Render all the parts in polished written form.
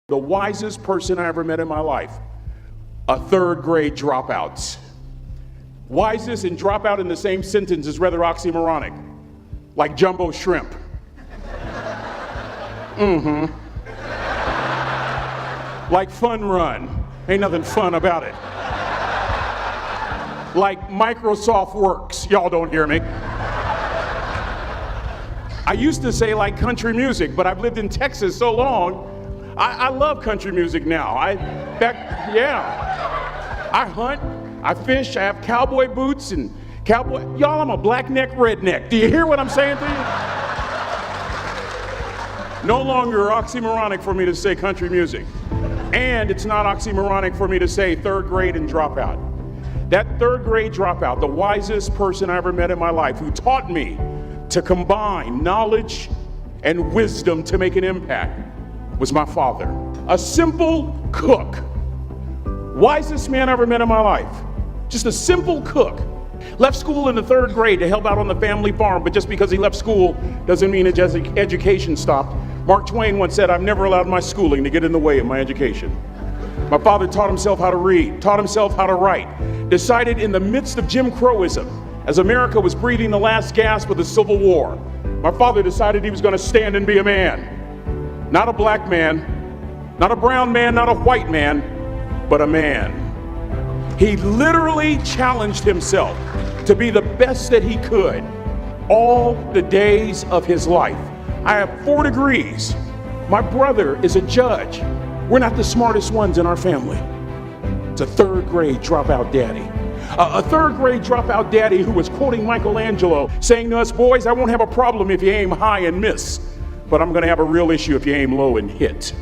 The wisest person I ever met in my life, a third grade dropout. Wisest and dropout in the same sentence is rather oxymoronic, like jumbo shrimp. Like fun run, ain't nothing fun about it. Like Microsoft Works, y'all don't hear me. I used to say like country music, but I've lived in Texas so long, I love country music now. I hunt, I fish, I have cowboy boots and cowboy. Y'all, I'm a black neck redneck. Do you hear what I'm saying to you? No longer oxymoronic for me to say country music. And it's not oxymoronic for me to say third grade and dropout. That third grade dropout, the wisest person I ever met in my life, who taught me to combine knowledge and wisdom to make an impact, was my father. A simple cook. Wisest man I ever met in my life. Just a simple cook. Left school in the third grade to help out on the family farm, but just because he left school doesn't mean his education stopped. Mark Twain once said, "I've never allowed my schooling to get in the way of my education." My father taught himself how to read, taught himself how to write, decided in the midst of Jim Crowism, as America was breathing the last gasp of the Civil War, my father decided he was going to stand and be a man. Not a black man, not a brown man, not a white man, but a man. He literally challenged himself to be the best that he could all the days of his life. I have 4 degrees. My brother is a judge. We're not the smartest ones in our family. It's a third grade dropout daddy. A third grade dropout daddy who was quoting Michelangelo, saying to us, "Boys, I won't have a problem if you aim high and miss, but I'm going to have a real issue if you aim low and hit."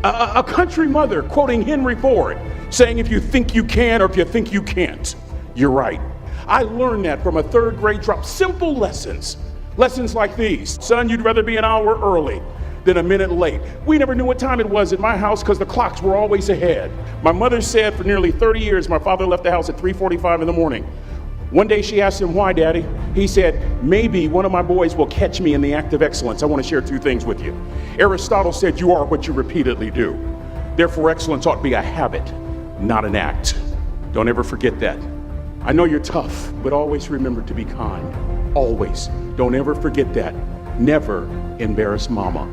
A country mother quoting Henry Ford, saying, "If you think you can or if you think you can't, you're right." I learned that from a third grade drop. Simple lessons. Lessons like these. Son, you'd rather be an hour early than a minute late. We never knew what time it was at my house because the clocks were always ahead. My mother said for nearly 30 years, my father left the house at 3:45 in the morning. One day she asked him, "Why, Daddy?" He said, "Maybe one of my boys will catch me in the act of excellence. I want to share 2 things with you." Aristotle said, "You are what you repeatedly do." Therefore, excellence ought to be a habit, not an act. Don't ever forget that. I know you're tough, but always remember to be kind. Always. Don't ever forget that. Never embarrass mama.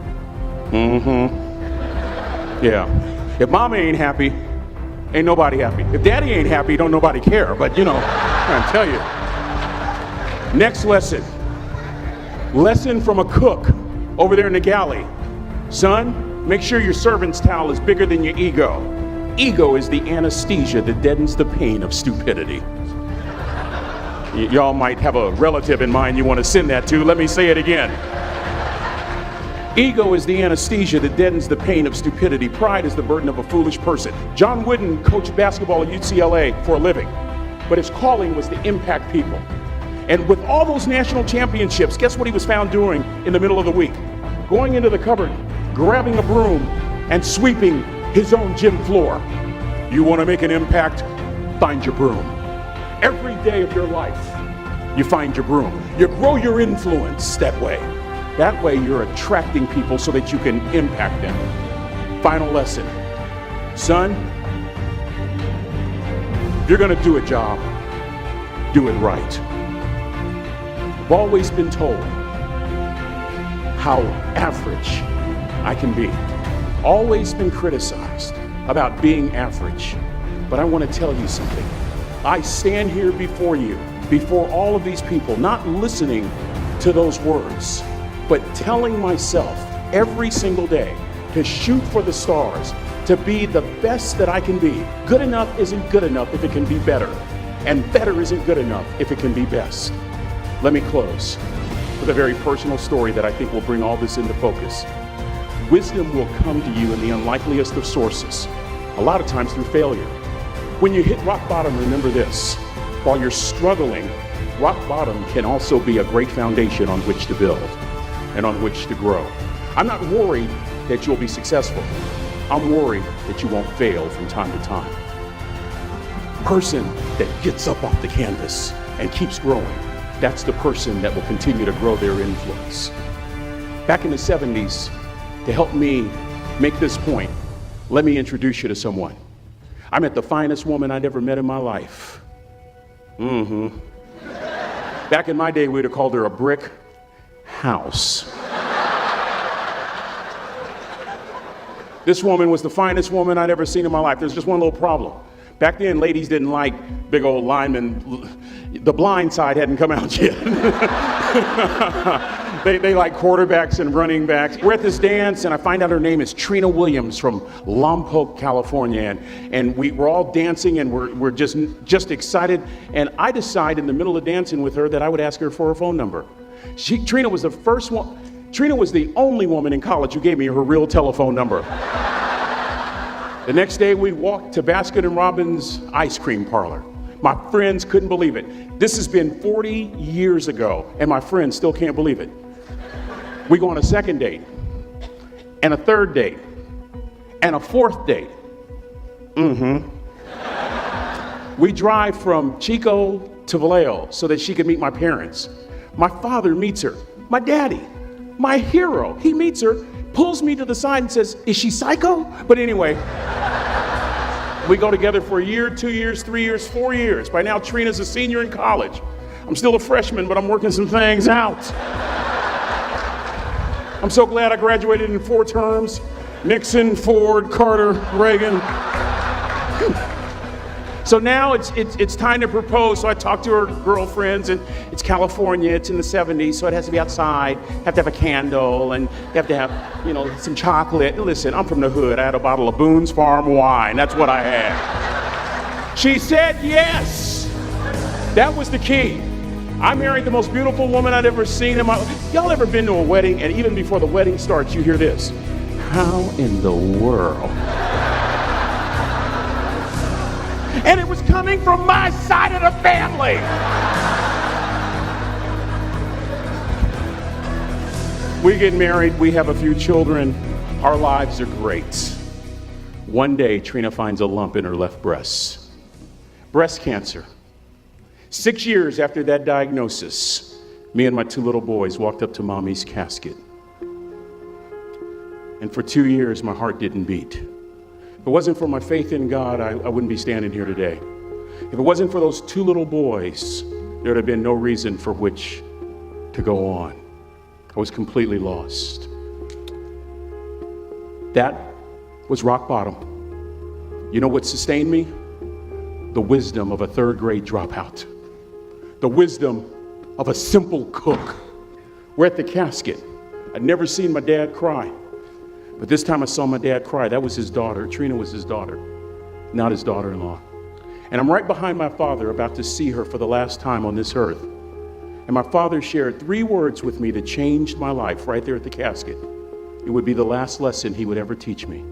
Yeah. If mama ain't happy, ain't nobody happy. If daddy ain't happy, don't nobody care. But I'm trying to tell you. Next lesson. Lesson from a cook over there in the galley. Son, make sure your servant's towel is bigger than your ego. Ego is the anesthesia that deadens the pain of stupidity. Y'all might have a relative in mind you want to send that to. Let me say it again. Ego is the anesthesia that deadens the pain of stupidity. Pride is the burden of a foolish person. John Wooden coached basketball at UCLA for a living, but his calling was to impact people. And with all those national championships, guess what he was found doing in the middle of the week? Going into the cupboard, grabbing a broom, and sweeping his own gym floor. You want to make an impact? Find your broom. Every day of your life, you find your broom. You grow your influence that way. That way you're attracting people so that you can impact them. Final lesson. Son, if you're going to do a job, do it right. I've always been told how average I can be. Always been criticized about being average. But I want to tell you something. I stand here before you, before all of these people, not listening to those words, but telling myself every single day to shoot for the stars, to be the best that I can be. Good enough isn't good enough if it can be better, and better isn't good enough if it can be best. Let me close with a very personal story that I think will bring all this into focus. Wisdom will come to you in the unlikeliest of sources, a lot of times through failure. When you hit rock bottom, remember this. While you're struggling, rock bottom can also be a great foundation on which to build and on which to grow. I'm not worried that you'll be successful. I'm worried that you won't fail from time to time. Person that gets up off the canvas and keeps growing, that's the person that will continue to grow their influence. Back in the 70s, to help me make this point, let me introduce you to someone. I met the finest woman I'd ever met in my life. Back in my day, we'd have called her a brick house. This woman was the finest woman I'd ever seen in my life. There's just one little problem. Back then, ladies didn't like big old linemen. The Blind Side hadn't come out yet. They like quarterbacks and running backs. We're at this dance, and I find out her name is Trina Williams from Lompoc, California. And we're all dancing, and we're just excited. And I decide in the middle of dancing with her that I would ask her for her phone number. Trina was the first one. Trina was the only woman in college who gave me her real telephone number. The next day, we walked to Baskin & Robbins ice cream parlor. My friends couldn't believe it. This has been 40 years ago, and my friends still can't believe it. We go on a second date, and a third date, and a fourth date. We drive from Chico to Vallejo so that she could meet my parents. My father meets her. My daddy, my hero, he meets her, pulls me to the side and says, "Is she psycho?" But anyway, we go together for a year, 2 years, 3 years, 4 years. By now, Trina's a senior in college. I'm still a freshman, but I'm working some things out. I'm so glad I graduated in 4 terms. Nixon, Ford, Carter, Reagan. So now it's time to propose. So I talk to her girlfriends, and it's California, it's in the 70s, so it has to be outside. Have to have a candle, and you have to have, some chocolate. Listen, I'm from the hood. I had a bottle of Boone's Farm wine. That's what I had. She said yes. That was the key. I married the most beautiful woman I'd ever seen in my life. Y'all ever been to a wedding, and even before the wedding starts, you hear this? How in the world? And it was coming from my side of the family. We get married, we have a few children, our lives are great. One day, Trina finds a lump in her left breast. Breast cancer. 6 years after that diagnosis, me and my 2 little boys walked up to Mommy's casket. And for 2 years, my heart didn't beat. If it wasn't for my faith in God, I wouldn't be standing here today. If it wasn't for those 2 little boys, there would have been no reason for which to go on. I was completely lost. That was rock bottom. You know what sustained me? The wisdom of a 3rd grade dropout. The wisdom of a simple cook. We're at the casket. I'd never seen my dad cry. But this time I saw my dad cry. That was his daughter. Trina was his daughter, not his daughter-in-law. And I'm right behind my father, about to see her for the last time on this earth. And my father shared 3 words with me that changed my life right there at the casket. It would be the last lesson he would ever teach me.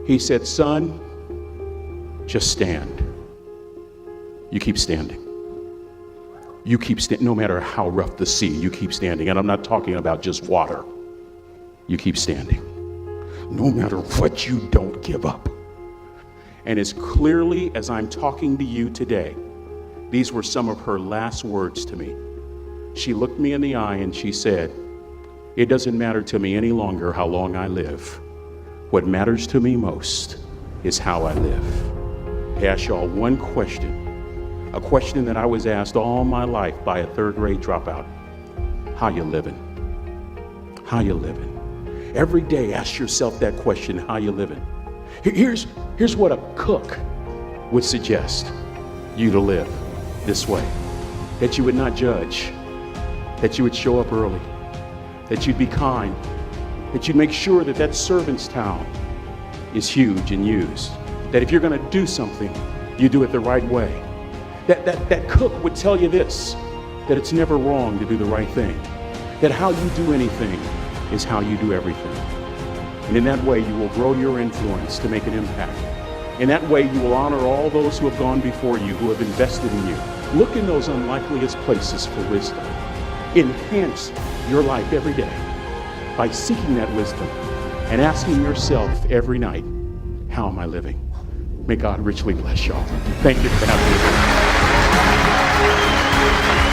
He said, "Son, just stand. You keep standing. You keep standing, no matter how rough the sea, you keep standing." And I'm not talking about just water. You keep standing. No matter what, you don't give up. And as clearly as I'm talking to you today, these were some of her last words to me. She looked me in the eye and she said, "It doesn't matter to me any longer how long I live. What matters to me most is how I live." I ask y'all one question, a question that I was asked all my life by a 3rd grade dropout. How you living? How you living? Every day, ask yourself that question, how you living? Here's what a cook would suggest you to live this way. That you would not judge, that you would show up early, that you'd be kind, that you'd make sure that that servant's towel is huge and used, that if you're gonna do something, you do it the right way. That cook would tell you this, that it's never wrong to do the right thing, that how you do anything is how you do everything. And in that way, you will grow your influence to make an impact. In that way, you will honor all those who have gone before you, who have invested in you. Look in those unlikeliest places for wisdom. Enhance your life every day by seeking that wisdom and asking yourself every night, how am I living? May God richly bless y'all. Thank you for having me.